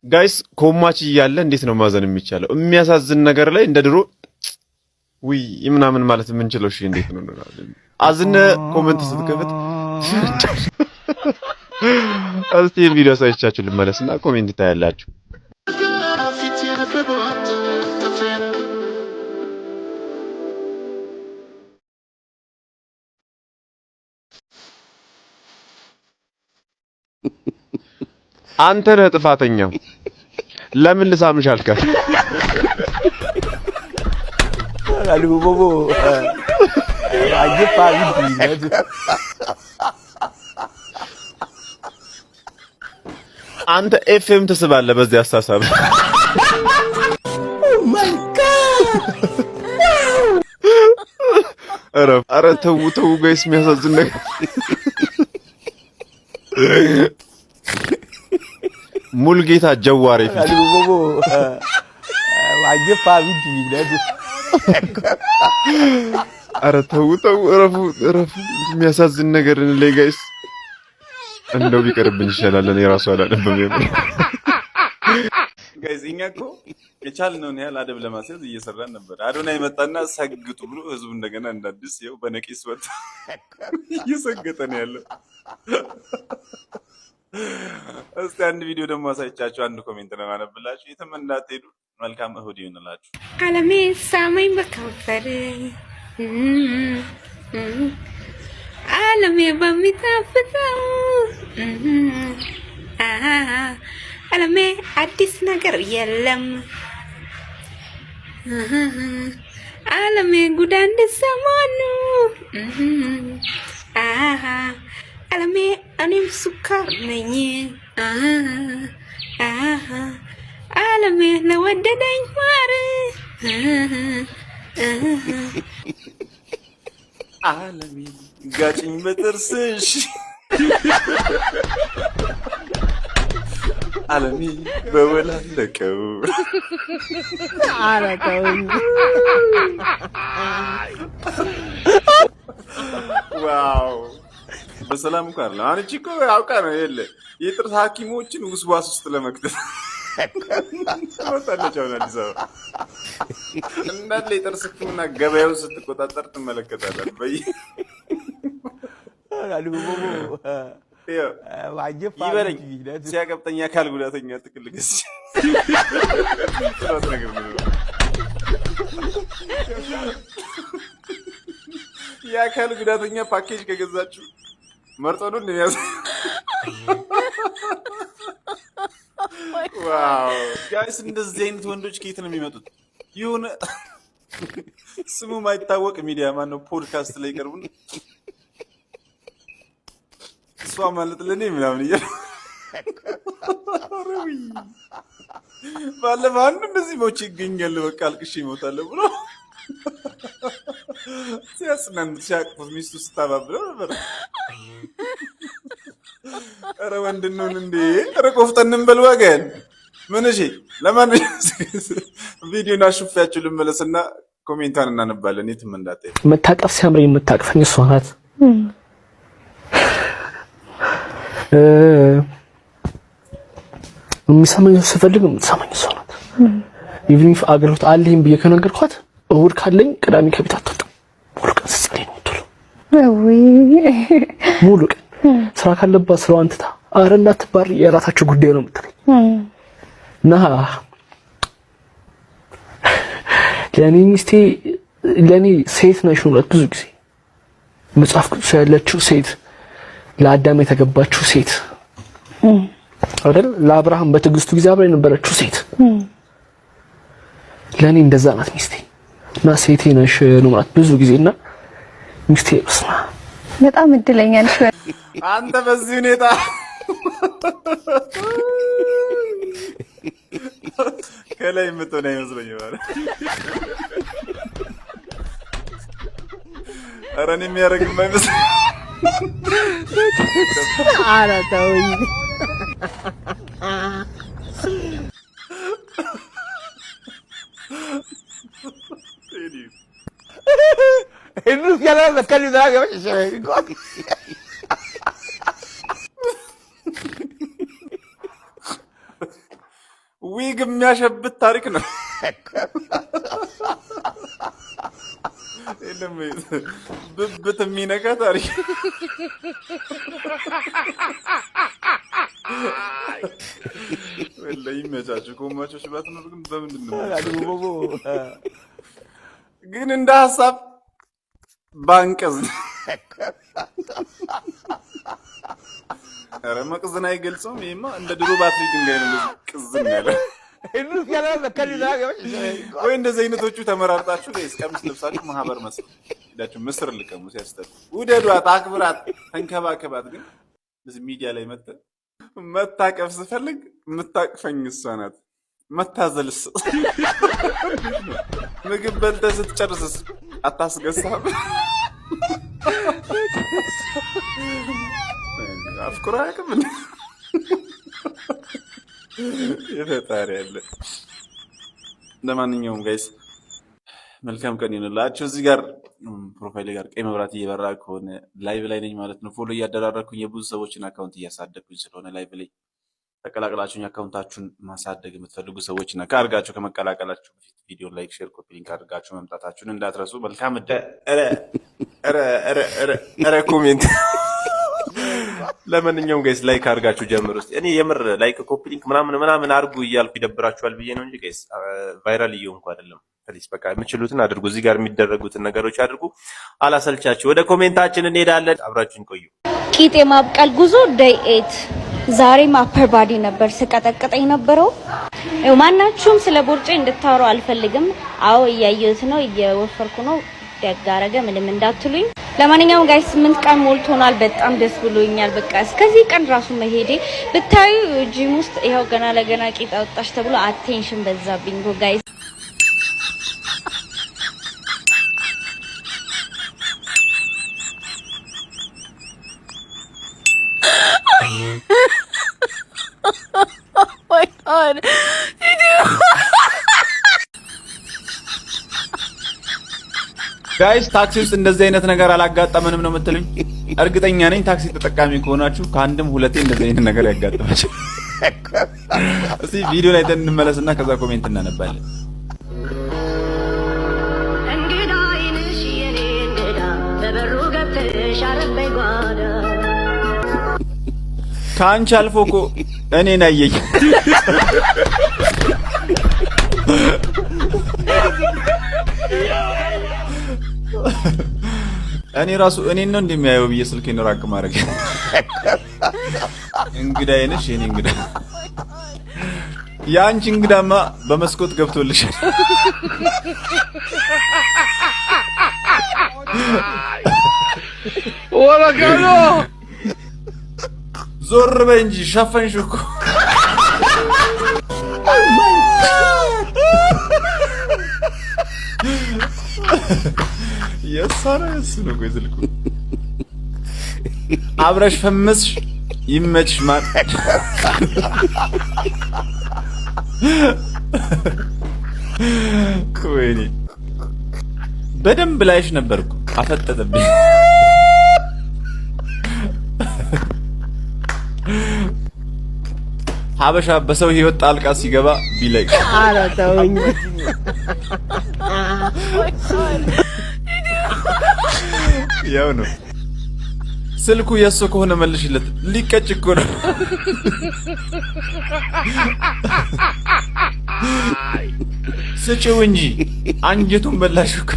ጋይስ ኮማች እያለ እንዴት ነው ማዘን የሚቻለው? የሚያሳዝን ነገር ላይ እንደ ድሮ ውይ ምናምን ማለት የምንችለው እሺ እንዴት ነው? አዝነ ኮሜንት ስትከፍት እስቲ ቪዲዮ ሳይቻችሁ ልመለስና ኮሜንት ታያላችሁ። አንተ ነህ ጥፋተኛው። ለምን ልሳምሽ አልካት? አንተ ኤፍኤም ትስባለህ በዚህ አስተሳሰብ። ኧረ ተው ተው ጋይስ የሚያሳዝን ነገር ሙልጌታ ጀዋሪ ፊት ኧረ ተው ተው እረፉ እረፉ። የሚያሳዝን ነገር ላይ ጋይስ እንደው ቢቀርብኝ ይሻላል። እኔ ራሱ አላነበም ነበር ጋይስ። እኛ እኮ የቻልነውን ያህል አደብ ለማስያዝ እየሰራን ነበር። አዶናይ መጣና ሰግጡ ብሎ ህዝቡ እንደገና እንዳዲስ ይኸው በነቂስ ወጣ እየሰገጠ ነው ያለው። እስቲ አንድ ቪዲዮ ደግሞ አሳይቻችሁ አንድ ኮሜንት ነው ማነብላችሁ። የትም እንዳትሄዱ። መልካም እሁድ ይሁንላችሁ። አለሜ ሳመኝ በከንፈር አለሜ በሚጣፍጠው አለሜ አዲስ ነገር የለም አለሜ ጉዳ እንደሰማኑ አለሜ እኔም ሱካር ነኝ አለሜ ለወደደኝ ማር አለሜ ጋጭኝ በጥርስሽ አለሜ በወላለቀው አረቀውኝ ዋው በሰላም እንኳን አይደለም። አሁን እቺ እኮ አውቃ ነው የለ የጥርስ ሐኪሞችን ውስዋስ ውስጥ ለመክተት ወጣለች። አሁን አዲስ አበባ እንዳለ የጥርስ ሕክምና ገበያውን ስትቆጣጠር ትመለከታለህ። ይበለኝ ሲያቀብጠኝ አካል ጉዳተኛ ጥቅል ገዝቼ የአካል ጉዳተኛ ፓኬጅ ከገዛችሁ መርጦ ነው እንደሚያዝ። ዋው ጋይስ፣ እንደዚህ አይነት ወንዶች ከየት ነው የሚመጡት? ይሁን ስሙ ማይታወቅ ሚዲያ ማነው ፖድካስት ላይ ቀርቡን እሷ ማለት ለኔ ምናምን እያለ ባለፈው አንዱ እንደዚህ ሞች ይገኛል በቃ አልቅሼ እሞታለሁ ብሎ ሲያጽናን ሲያቅፉት ሚስቱ ስታባብለው ነበር። ኧረ ወንድኑን እንዴ ኧረ ቆፍጠን እንበል ወገን። ምን እሺ፣ ለማንኛውም ቪዲዮን አሹፌያችሁ ልመለስና ኮሜንቷን እናነባለን። የትም እንዳትሄዱ። መታቀፍ ሲያምረኝ የምታቅፈኝ እሷ ናት። የሚሰማኝ ስፈልግ የምትሰማኝ እሷ ናት። ኢቭኒንግ አገልግሎት አለኝ ብዬ ከነገርኳት እሑድ ካለኝ ቅዳሜ ከቤት አትወጣም። ሙሉ ቀን ስትጸልይ ነው የምትውለው። ሙሉ ቀን ስራ ካለባት ስራዋን ትታ ኧረ እንዳትባሪ የራሳቸው ጉዳይ ነው የምትለኝ። እና ለኔ ሚስቴ ለኔ ሴት ነሽ ነው ብዙ ጊዜ መጽሐፍ ቅዱስ ያለችው ሴት፣ ለአዳም የተገባችው ሴት አይደል? ለአብርሃም በትዕግስቱ ጊዜ አብራ የነበረችው ሴት ለኔ እንደዛ ናት ሚስቴ። እና ሴቴ ነሽ ነው ማለት ብዙ ጊዜና ሚስቴ በስማ በጣም እድለኛ ነሽ አንተ በዚህ ሁኔታ። ከላይ የምትሆን አይመስለኝም ማለት ኧረ እኔ የሚያደርግም አይመስለኝም። ኧረ ተውኝ። Henüz gelemez. Kendini daha yavaş yaşamayın. ዊግ የሚያሸብት ታሪክ ነው። የለም ብብት የሚነካ ታሪክ። ወላሂ ይመቻችሁ። ኮማቾች ባትኖር ግን በምንድን ነው ግን እንደ ሀሳብ ባንቀዝ ኧረ መቅዝን አይገልጸውም። ይሄማ እንደ ድሮ ባትሪ ድንጋይ ነው ቅዝን ያለ። ወይ እንደዚህ አይነቶቹ ተመራርጣችሁ ጋይስ ቀሚስ ለብሳችሁ ማህበር መስል ሄዳችሁ ምስር ልቀሙ ሲያስተል ውደዷት፣ አክብራት፣ ተንከባከባት። ግን እዚህ ሚዲያ ላይ መታቀፍ ስፈልግ የምታቅፈኝ እሷ ናት። መታዘልስ ምግብ በልተህ ስትጨርስስ አታስገሳም? አፍኩራ ያቅም የፈጣሪ ያለ። ለማንኛውም ጋይስ መልካም ቀን ይሁንላችሁ። እዚህ ጋር ፕሮፋይል ጋር ቀይ መብራት እየበራ ከሆነ ላይቭ ላይ ነኝ ማለት ነው። ፎሎ እያደራረኩኝ የብዙ ሰዎችን አካውንት እያሳደግኩኝ ስለሆነ ላይቭ ላይ ተቀላቅላችሁኝ አካውንታችሁን ማሳደግ የምትፈልጉ ሰዎች እና ካርጋችሁ ከመቀላቀላችሁ በፊት ቪዲዮ ላይክ፣ ሼር፣ ኮፒ ሊንክ አድርጋችሁ መምጣታችሁን እንዳትረሱ። መልካም ኧረ ኮሜንት ለማንኛውም ጋይስ ላይክ አድርጋችሁ ጀምሩ። እስቲ እኔ የምር ላይክ ኮፒ ሊንክ ምናምን አድርጉ እያልኩ ይደብራችኋል ብዬ ነው እንጂ ጋይስ ቫይራል እየሆንኩ አይደለም። ፕሊዝ በቃ የምችሉትን አድርጉ። እዚህ ጋር የሚደረጉትን ነገሮች አድርጉ። አላሰልቻችሁ። ወደ ኮሜንታችን እንሄዳለን። አብራችሁን ቆዩ። ቂጥ የማብቀል ጉዞ ዴይ 8 ዛሬም አፐር ባዲ ነበር ስቀጠቅጠኝ ነበረው። ማናችሁም ስለ ቦርጬ እንድታወሩ አልፈልግም። አዎ እያየሁት ነው፣ እየወፈርኩ ነው። ደጋረገ ምንም እንዳትሉኝ። ለማንኛውም ጋይስ 8 ቀን ሞልቶናል። በጣም ደስ ብሎኛል። በቃ እስከዚህ ቀን ራሱ መሄዴ ብታዩ ጂም ውስጥ ይሄው ገና ለገና ቂጥ አውጣሽ ተብሎ አቴንሽን በዛብኝ ጋይስ። my god. ጋይስ ታክሲ ውስጥ እንደዚህ አይነት ነገር አላጋጠመንም ነው የምትሉኝ? እርግጠኛ ነኝ ታክሲ ተጠቃሚ ከሆናችሁ ከአንድም ሁለቴ እንደዚህ አይነት ነገር ያጋጥማችሁ። እስቲ ቪዲዮ ላይ እንመለስና ከዛ ኮሜንት እናነባለን። እንግዳ አይንሽ የኔ እንግዳ በበሩ ገብተሽ አረበይ ጓዳ ከአንቺ አልፎ እኮ እኔን አየኝ። እኔ ራሱ እኔን ነው እንደሚያየው ብዬ ስልኬን ራቅ ማድረግ። እንግዳዬ ነሽ የኔ እንግዳ። የአንቺ እንግዳማ በመስኮት ገብቶልሻል። ወራጋሎ ዞር በይ እንጂ ሸፈንሽ እኮ። የሳራ እሱ ነው ቆይዝልኩ አብረሽ ፈመስሽ ይመችሽ ማን ኮይኒ በደንብ ላይሽ ነበርኩ አፈጠጠብኝ። ሀበሻ በሰው ህይወት ጣልቃ ሲገባ ቢለቅ አራታውኝ ያው ነው። ስልኩ የሱ ከሆነ መልሽለት፣ ሊቀጭ እኮ ነው። ስጪው እንጂ አንጀቱን በላሽ እኮ።